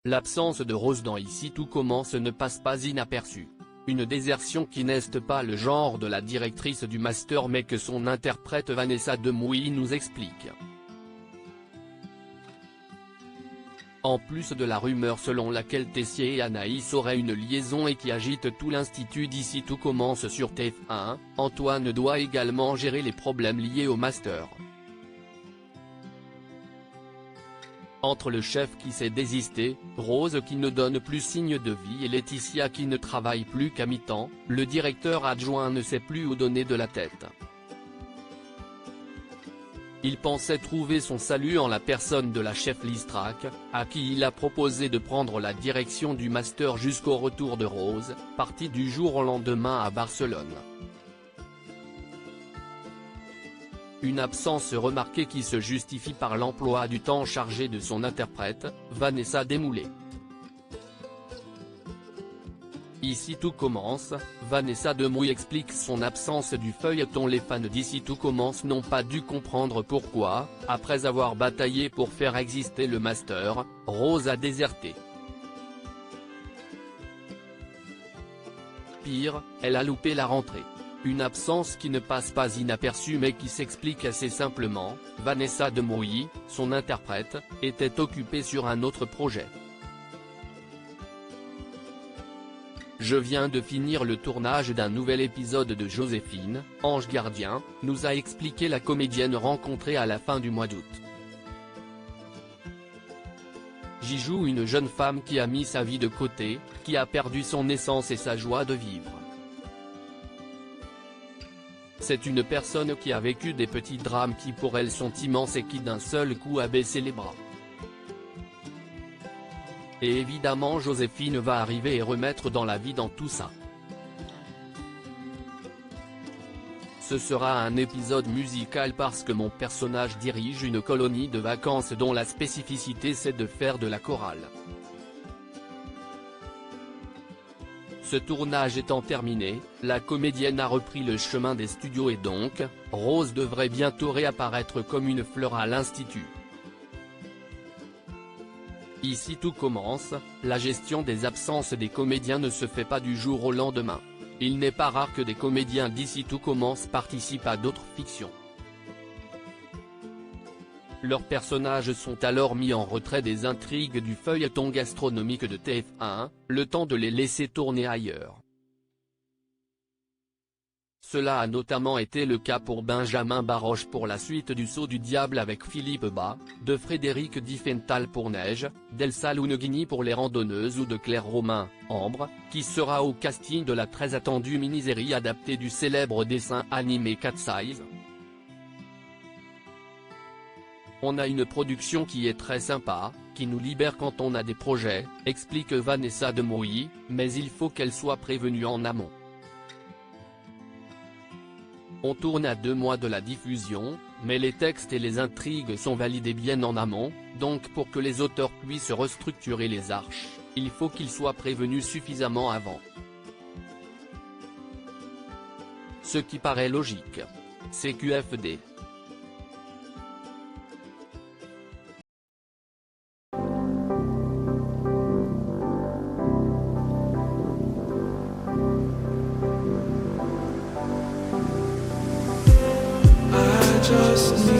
L'absence de Rose dans Ici tout commence ne passe pas inaperçue. Une désertion qui n'est pas le genre de la directrice du master mais que son interprète Vanessa Demouy nous explique. En plus de la rumeur selon laquelle Tessier et Anaïs auraient une liaison et qui agite tout l'institut d'Ici tout commence sur TF1, Antoine doit également gérer les problèmes liés au master. Entre le chef qui s'est désisté, Rose qui ne donne plus signe de vie et Laetitia qui ne travaille plus qu'à mi-temps, le directeur adjoint ne sait plus où donner de la tête. Il pensait trouver son salut en la personne de la chef Listrac, à qui il a proposé de prendre la direction du master jusqu'au retour de Rose, partie du jour au lendemain à Barcelone. Une absence remarquée qui se justifie par l'emploi du temps chargé de son interprète, Vanessa Demouy. Ici tout commence, Vanessa Demouy explique son absence du feuilleton. Les fans d'Ici tout commence n'ont pas dû comprendre pourquoi, après avoir bataillé pour faire exister le master, Rose a déserté. Pire, elle a loupé la rentrée. Une absence qui ne passe pas inaperçue mais qui s'explique assez simplement, Vanessa Demouy, son interprète, était occupée sur un autre projet. Je viens de finir le tournage d'un nouvel épisode de Joséphine, Ange Gardien, nous a expliqué la comédienne rencontrée à la fin du mois d'août. J'y joue une jeune femme qui a mis sa vie de côté, qui a perdu son essence et sa joie de vivre. C'est une personne qui a vécu des petits drames qui pour elle sont immenses et qui d'un seul coup a baissé les bras. Et évidemment Joséphine va arriver et remettre dans la vie dans tout ça. Ce sera un épisode musical parce que mon personnage dirige une colonie de vacances dont la spécificité c'est de faire de la chorale. Ce tournage étant terminé, la comédienne a repris le chemin des studios et donc, Rose devrait bientôt réapparaître comme une fleur à l'institut. Ici tout commence, la gestion des absences des comédiens ne se fait pas du jour au lendemain. Il n'est pas rare que des comédiens d'Ici tout commence participent à d'autres fictions. Leurs personnages sont alors mis en retrait des intrigues du feuilleton gastronomique de TF1, le temps de les laisser tourner ailleurs. Cela a notamment été le cas pour Benjamin Baroche pour la suite du Saut du Diable avec Philippe Bas, de Frédéric Diffenthal pour Neige, d'Elsa Lounguini pour Les Randonneuses ou de Claire Romain, Ambre, qui sera au casting de la très attendue mini-série adaptée du célèbre dessin animé Cat Size. On a une production qui est très sympa, qui nous libère quand on a des projets, explique Vanessa Demouy, mais il faut qu'elle soit prévenue en amont. On tourne à 2 mois de la diffusion, mais les textes et les intrigues sont validés bien en amont, donc pour que les auteurs puissent restructurer les arches, il faut qu'ils soient prévenus suffisamment avant. Ce qui paraît logique. CQFD. Just